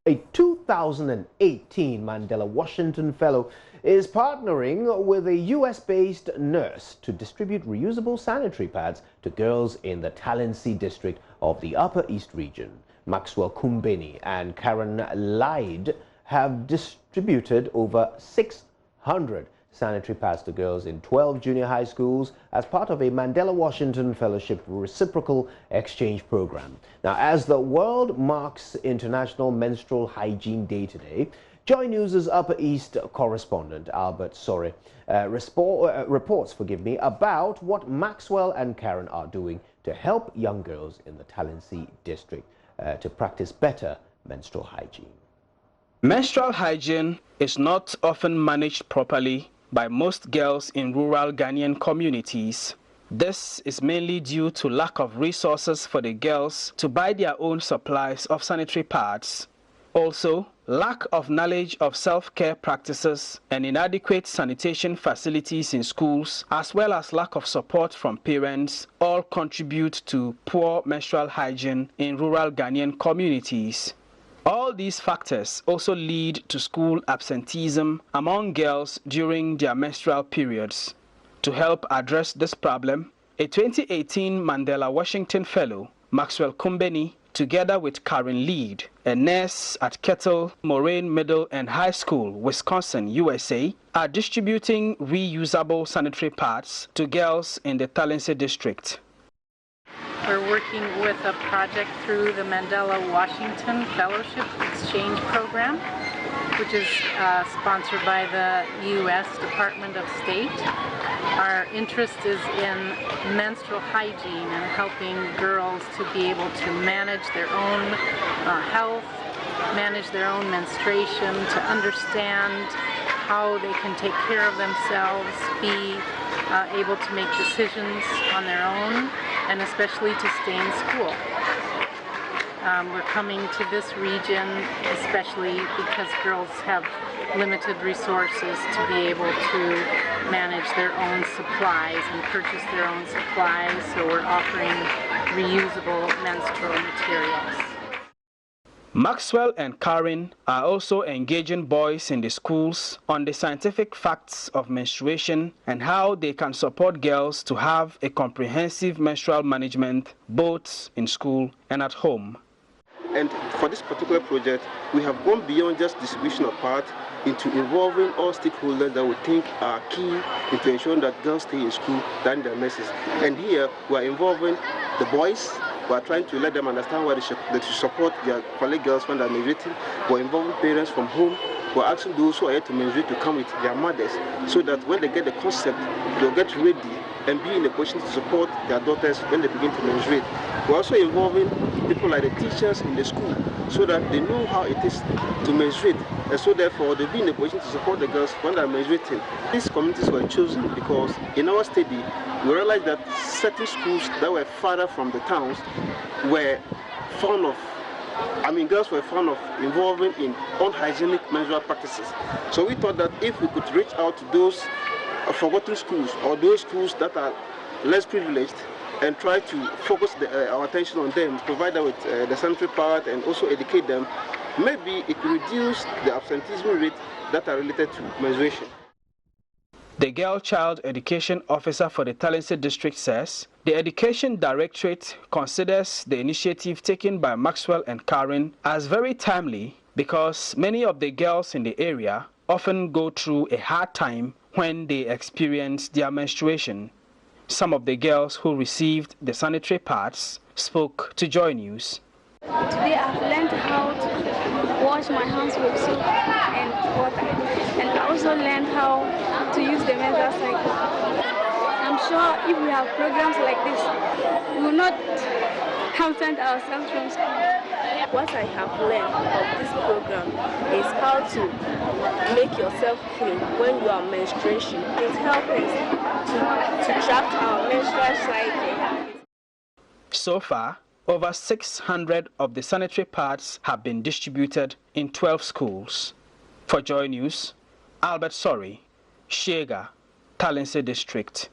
A 2018 Mandela Washington Fellow is partnering with a US-based nurse to distribute reusable sanitary pads to girls in the Talensi district of the Upper East region. Maxwell Kumbeni and Karen Lyde have distributed over 600 sanitary pads to girls in 12 junior high schools as part of a Mandela Washington Fellowship reciprocal exchange program. Now, as the world marks International Menstrual Hygiene Day today, JoyNews' Upper East correspondent Albert Sorry reports about what Maxwell and Karen are doing to help young girls in the Talensi district to practice better menstrual hygiene. Menstrual hygiene is not often managed properly by most girls in rural Ghanaian communities. This is mainly due to lack of resources for the girls to buy their own supplies of sanitary pads. Also, lack of knowledge of self-care practices and inadequate sanitation facilities in schools, as well as lack of support from parents, all contribute to poor menstrual hygiene in rural Ghanaian communities. All these factors also lead to school absenteeism among girls during their menstrual periods. To help address this problem, a 2018 Mandela Washington Fellow, Maxwell Kumbeni, together with Karen Lyde, a nurse at Kettle Moraine Middle and High School, Wisconsin, USA, are distributing reusable sanitary pads to girls in the Talensi district. We're working with a project through the Mandela Washington Fellowship Exchange Program, which is sponsored by the U.S. Department of State. Our interest is in menstrual hygiene and helping girls to be able to manage their own health, manage their own menstruation, to understand how they can take care of themselves, be able to make decisions on their own, and especially to stay in school. We're coming to this region especially because girls have limited resources to be able to manage their own supplies and purchase their own supplies, so we're offering reusable menstrual materials. Maxwell and Karen are also engaging boys in the schools on the scientific facts of menstruation and how they can support girls to have a comprehensive menstrual management both in school and at home. And for this particular project, we have gone beyond just distribution of pads into involving all stakeholders that we think are key into ensuring that girls stay in school than their nurses. And here we are involving the boys. We are trying to let them understand why they should support their colleague girls when they are menstruating. We are involving parents from home. We are asking those who are here to menstruate to come with their mothers, so that when they get the concept, they'll get ready and be in a position to support their daughters when they begin to menstruate. We're also involving people like the teachers in the school, so that they know how it is to menstruate, and so therefore they'll be in a position to support the girls when they're menstruating. These communities were chosen because in our study, we realized that certain schools that were farther from the towns were fond of, girls were fond of involving in unhygienic menstrual practices. So we thought that if we could reach out to those forgotten schools or those schools that are less privileged and try to focus our attention on them, provide them with the sanitary part and also educate them, maybe it could reduce the absenteeism rate that are related to menstruation. The Girl Child Education Officer for the Talensi district says the Education Directorate considers the initiative taken by Maxwell and Karen as very timely because many of the girls in the area often go through a hard time when they experience their menstruation. Some of the girls who received the sanitary pads spoke to JoyNews. Today I've learned how to wash my hands with soap and water, and I also learned how to use the menstrual cycle. I'm sure if we have programs like this, we will not absent ourselves from school. What I have learned of this program is how to make yourself clean when you are menstruation. It helps us to track our menstrual cycle. So far, over 600 of the sanitary pads have been distributed in 12 schools. For JoyNews, Albert Sorry, Shega, Talensi District.